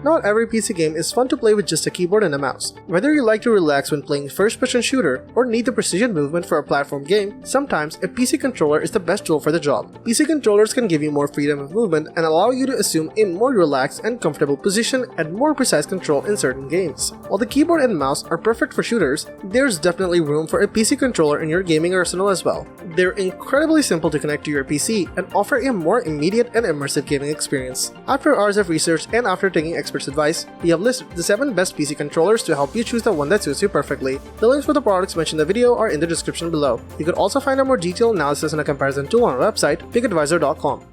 Not every PC game is fun to play with just a keyboard and a mouse. Whether you like to relax when playing first-person shooter or need the precision movement for a platform game, sometimes a PC controller is the best tool for the job. PC controllers can give you more freedom of movement and allow you to assume a more relaxed and comfortable position and more precise control in certain games. While the keyboard and mouse are perfect for shooters, there's definitely room for a PC controller in your gaming arsenal as well. They're incredibly simple to connect to your PC and offer a more immediate and immersive gaming experience. After hours of research and after taking experts' advice, we have listed the 7 best PC controllers to help you choose the one that suits you perfectly. The links for the products mentioned in the video are in the description below. You could also find a more detailed analysis and a comparison tool on our website, pickadvisor.com.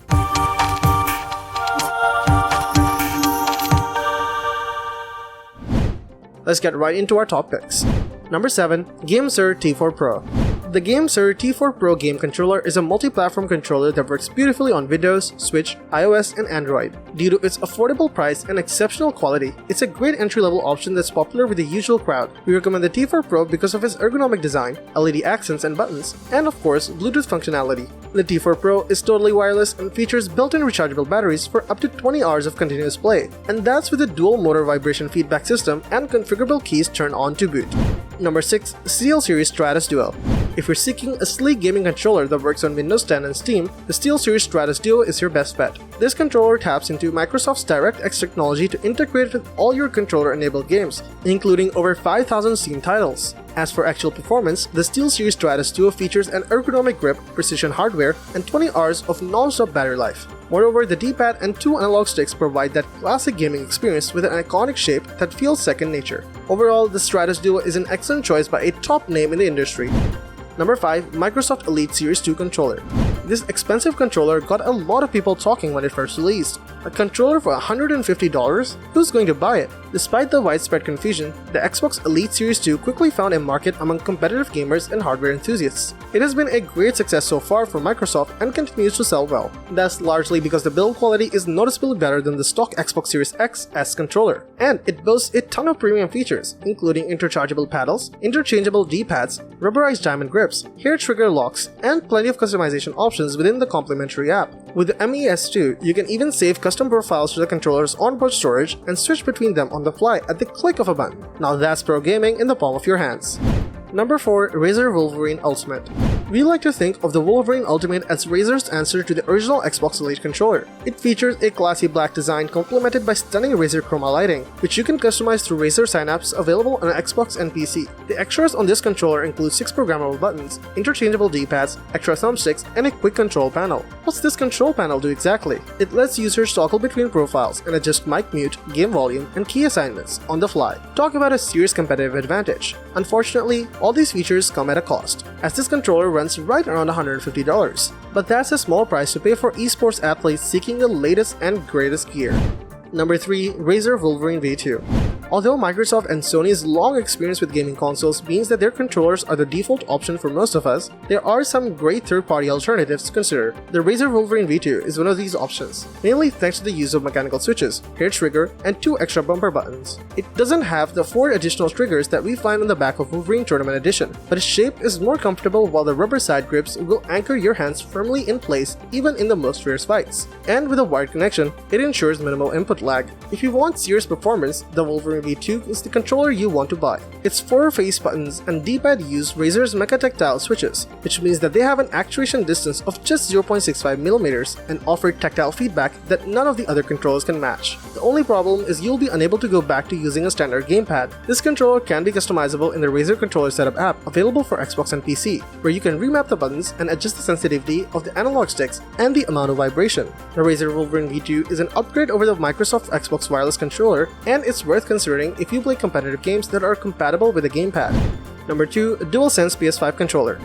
Let's get right into our top picks. Number 7. GameSir T4 Pro. The GameSir T4 Pro game controller is a multi-platform controller that works beautifully on Windows, Switch, iOS, and Android. Due to its affordable price and exceptional quality, it's a great entry-level option that's popular with the usual crowd. We recommend the T4 Pro because of its ergonomic design, LED accents and buttons, and of course, Bluetooth functionality. The T4 Pro is totally wireless and features built-in rechargeable batteries for up to 20 hours of continuous play, and that's with a dual motor vibration feedback system and configurable keys turned on to boot. Number 6. SteelSeries Stratus Duo. If you're seeking a sleek gaming controller that works on Windows 10 and Steam, the SteelSeries Stratus Duo is your best bet. This controller taps into Microsoft's DirectX technology to integrate with all your controller-enabled games, including over 5,000 Steam titles. As for actual performance, the SteelSeries Stratus Duo features an ergonomic grip, precision hardware, and 20 hours of non-stop battery life. Moreover, the D-pad and 2 analog sticks provide that classic gaming experience with an iconic shape that feels second nature. Overall, the Stratus Duo is an excellent choice by a top name in the industry. Number 5. Microsoft Elite Series 2 Controller. This expensive controller got a lot of people talking when it first released. A controller for $150? Who's going to buy it? Despite the widespread confusion, the Xbox Elite Series 2 quickly found a market among competitive gamers and hardware enthusiasts. It has been a great success so far for Microsoft and continues to sell well. That's largely because the build quality is noticeably better than the stock Xbox Series X S controller, and it boasts a ton of premium features, including interchangeable paddles, interchangeable D-pads, rubberized diamond grips, hair trigger locks, and plenty of customization options within the complimentary app. With the MES2, you can even save custom profiles to the controller's onboard storage and switch between them on the fly at the click of a button. Now that's pro gaming in the palm of your hands. Number 4. Razer Wolverine Ultimate. We like to think of the Wolverine Ultimate as Razer's answer to the original Xbox Elite controller. It features a classy black design complemented by stunning Razer Chroma lighting, which you can customize through Razer sign-ups available on Xbox and PC. The extras on this controller include 6 programmable buttons, interchangeable D-pads, extra thumbsticks, and a quick control panel. What's this control panel do exactly? It lets users toggle between profiles and adjust mic mute, game volume, and key assignments on the fly. Talk about a serious competitive advantage. Unfortunately, all these features come at a cost, as this controller runs right around $150, but that's a small price to pay for esports athletes seeking the latest and greatest gear. Number 3. Razer Wolverine V2. Although Microsoft and Sony's long experience with gaming consoles means that their controllers are the default option for most of us, there are some great third-party alternatives to consider. The Razer Wolverine V2 is one of these options, mainly thanks to the use of mechanical switches, hair trigger, and 2 extra bumper buttons. It doesn't have the 4 additional triggers that we find on the back of Wolverine Tournament Edition, but its shape is more comfortable while the rubber side grips will anchor your hands firmly in place even in the most fierce fights. And with a wired connection, it ensures minimal input lag. If you want serious performance, the Wolverine V2 is the controller you want to buy. Its 4 face buttons and D-pad use Razer's Mecha Tactile switches, which means that they have an actuation distance of just 0.65mm and offer tactile feedback that none of the other controllers can match. The only problem is you'll be unable to go back to using a standard gamepad. This controller can be customizable in the Razer Controller Setup app available for Xbox and PC, where you can remap the buttons and adjust the sensitivity of the analog sticks and the amount of vibration. The Razer Wolverine V2 is an upgrade over the Microsoft Xbox wireless controller, and it's worth considering if you play competitive games that are compatible with a gamepad. Number 2. Dualsense PS5 Controller.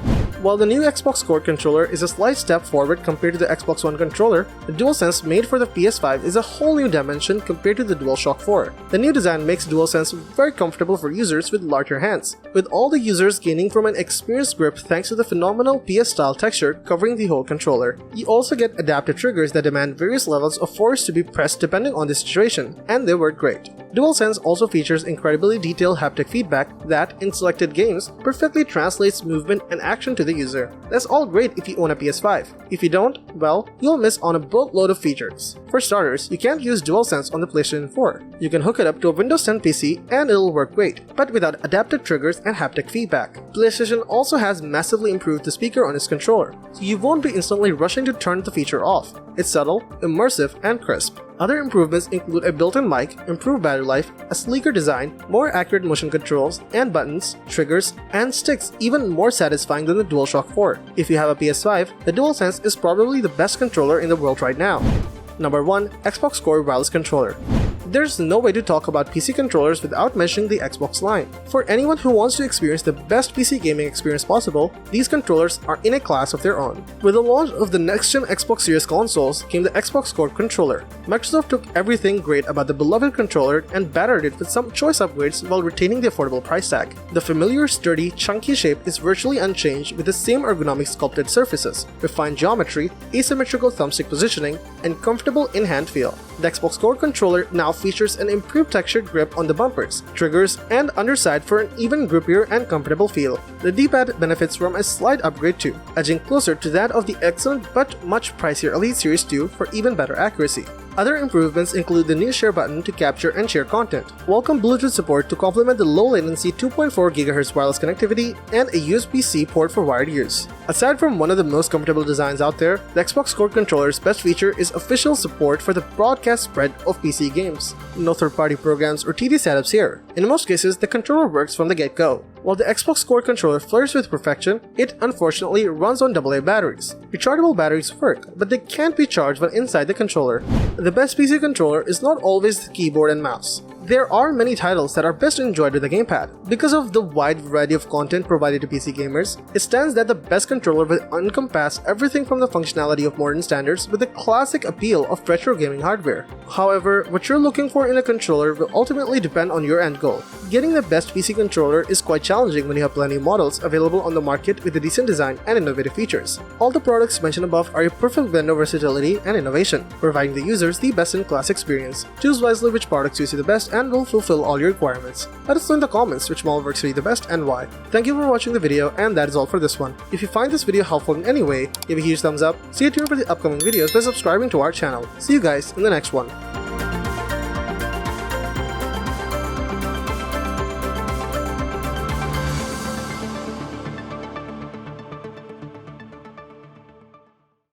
While the new Xbox Core controller is a slight step forward compared to the Xbox One controller, the DualSense made for the PS5 is a whole new dimension compared to the DualShock 4. The new design makes DualSense very comfortable for users with larger hands, with all the users gaining from an experienced grip thanks to the phenomenal PS-style texture covering the whole controller. You also get adaptive triggers that demand various levels of force to be pressed depending on the situation, and they work great. DualSense also features incredibly detailed haptic feedback that, in selected games, perfectly translates movement and action to the user. That's all great if you own a PS5. If you don't, well, you'll miss on a boatload of features. For starters, you can't use DualSense on the PlayStation 4. You can hook it up to a Windows 10 PC and it'll work great, but without adaptive triggers and haptic feedback. PlayStation also has massively improved the speaker on its controller, so you won't be instantly rushing to turn the feature off. It's subtle, immersive, and crisp. Other improvements include a built-in mic, improved battery life, a sleeker design, more accurate motion controls, and buttons, triggers, and sticks even more satisfying than the DualShock 4. If you have a PS5, the DualSense is probably the best controller in the world right now. Number 1. Xbox Core Wireless Controller. There's no way to talk about PC controllers without mentioning the Xbox line. For anyone who wants to experience the best PC gaming experience possible, these controllers are in a class of their own. With the launch of the next-gen Xbox Series consoles came the Xbox Core controller. Microsoft took everything great about the beloved controller and battered it with some choice upgrades while retaining the affordable price tag. The familiar, sturdy, chunky shape is virtually unchanged with the same ergonomic sculpted surfaces, refined geometry, asymmetrical thumbstick positioning, and comfortable in-hand feel. The Xbox Core controller now features an improved textured grip on the bumpers, triggers, and underside for an even grippier and comfortable feel. The D-pad benefits from a slight upgrade too, edging closer to that of the excellent but much pricier Elite Series 2 for even better accuracy. Other improvements include the new share button to capture and share content, welcome Bluetooth support to complement the low-latency 2.4 GHz wireless connectivity, and a USB-C port for wired use. Aside from one of the most comfortable designs out there, the Xbox Core controller's best feature is official support for the broadcast spread of PC games. No third-party programs or TD setups here. In most cases, the controller works from the get-go. While the Xbox Core controller flirts with perfection, it unfortunately runs on AA batteries. Rechargeable batteries work, but they can't be charged when inside the controller. The best PC controller is not always the keyboard and mouse. There are many titles that are best enjoyed with a gamepad. Because of the wide variety of content provided to PC gamers, it stands that the best controller will encompass everything from the functionality of modern standards with the classic appeal of retro gaming hardware. However, what you're looking for in a controller will ultimately depend on your end goal. Getting the best PC controller is quite challenging when you have plenty of models available on the market with a decent design and innovative features. All the products mentioned above are a perfect blend of versatility and innovation, providing the users the best-in-class experience. Choose wisely which products suits you the best and will fulfill all your requirements. Let us know in the comments which model works for you the best and why. Thank you for watching the video, and that is all for this one. If you find this video helpful in any way, give a huge thumbs up, stay tuned for the upcoming videos by subscribing to our channel. See you guys in the next one.